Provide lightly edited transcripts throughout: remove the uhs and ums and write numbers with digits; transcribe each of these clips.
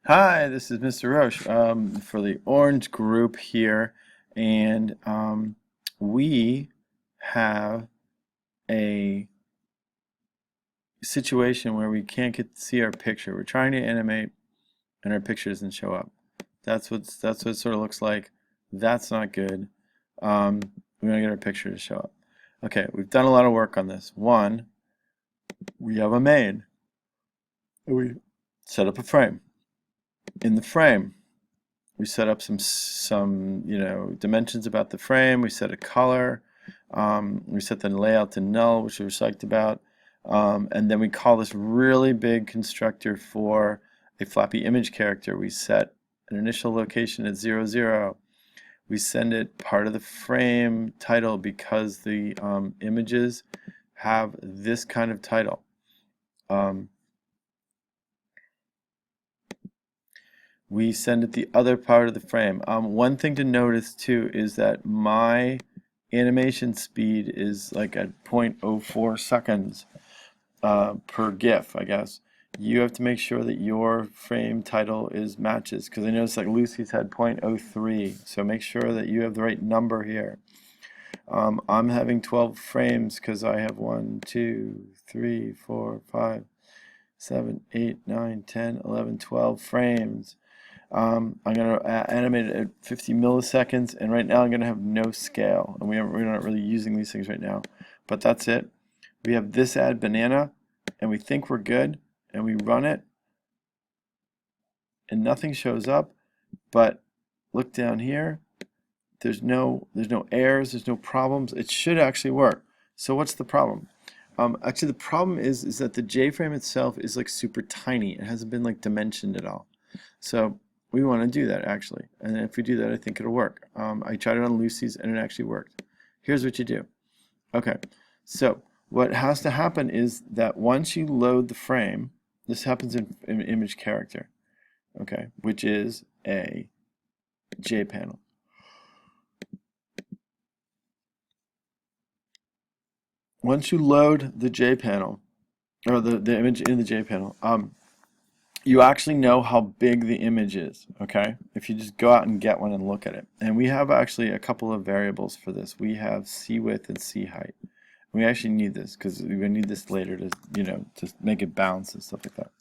Hi, this is Mr. Roche for the Orange Group here, and we have a situation where we can't get to see our picture. We're trying to animate, and our picture doesn't show up. That's what it sort of looks like. That's not good. We want to get our picture to show up. Okay, we've done a lot of work on this. One, we have a main. We set up a frame. In the frame, we set up some dimensions about the frame. We set a color. We set the layout to null, which we were psyched about. And then we call this really big constructor for a Flappy image character. We set an initial location at 0, 0. We send it part of the frame title because the images have this kind of title. We send it the other part of the frame. One thing to notice too is that my animation speed is like at 0.04 seconds per GIF, I guess. You have to make sure that your frame title is matches, because I noticed like Lucy's had 0.03, so make sure that you have the right number here. I'm having 12 frames because I have 1, 2, 3, 4, 5, 7, 8, 9, 10, 11, 12 frames. I'm going to animate it at 50 milliseconds, and right now I'm going to have no scale, and we're not really using these things right now, but that's it. We have this add banana, and we think we're good, and we run it, and nothing shows up, but look down here. There's no errors, there's no problems. It should actually work. So what's the problem? Actually, the problem is that the J-frame itself is like super tiny. It hasn't been like dimensioned at all. So we want to do that actually, and if we do that, I think it'll work. I tried it on Lucy's and it actually worked. Here's what you do. Okay, so what has to happen is that once you load the frame, this happens in image character, okay, which is a JPanel. Once you load the JPanel, or the image in the JPanel, you actually know how big the image is, okay? If you just go out and get one and look at it. And we have actually a couple of variables for this. We have C width and C height. We actually need this because we're going to need this later to, to make it bounce and stuff like that.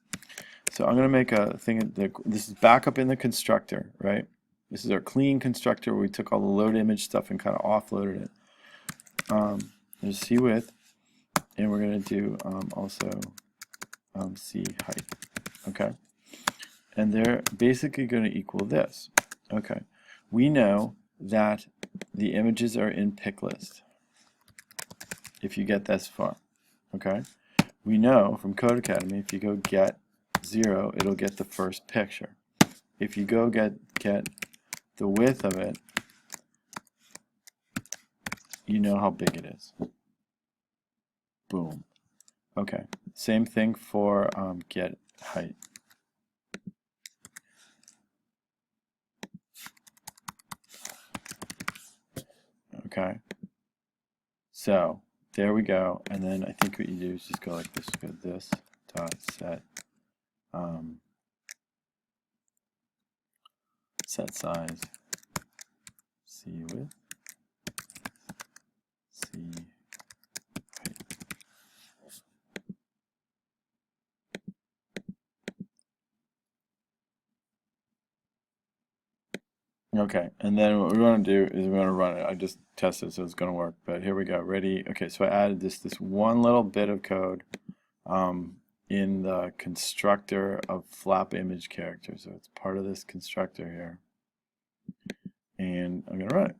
So I'm going to make a thing. This is back up in the constructor, right? This is our clean constructor where we took all the load image stuff and kind of offloaded it. There's C width, and we're going to do also C height. Okay, and they're basically going to equal this. Okay, we know that the images are in pick list if you get this far. Okay, we know from Code Academy if you go get 0, it'll get the first picture. If you go get the width of it, you know how big it is. Boom. Okay, same thing for get height. Okay, so there we go, and then I think what you do is just go like this. Go this dot set set size C width C height. Okay, and then what we want to do is we want to run it. I just tested, so it's going to work. But here we go. Ready? Okay, so I added this one little bit of code in the constructor of flap image character. So it's part of this constructor here, and I'm going to run it.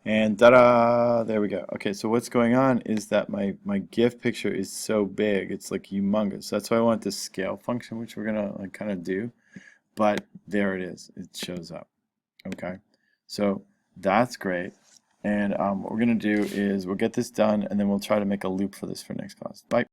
And ta-da! There we go. Okay, so what's going on is that my GIF picture is so big, it's like humongous. That's why I want this scale function, which we're gonna like kind of do. But there it is. It shows up. Okay, so that's great. And what we're gonna do is we'll get this done, and then we'll try to make a loop for this for next class. Bye.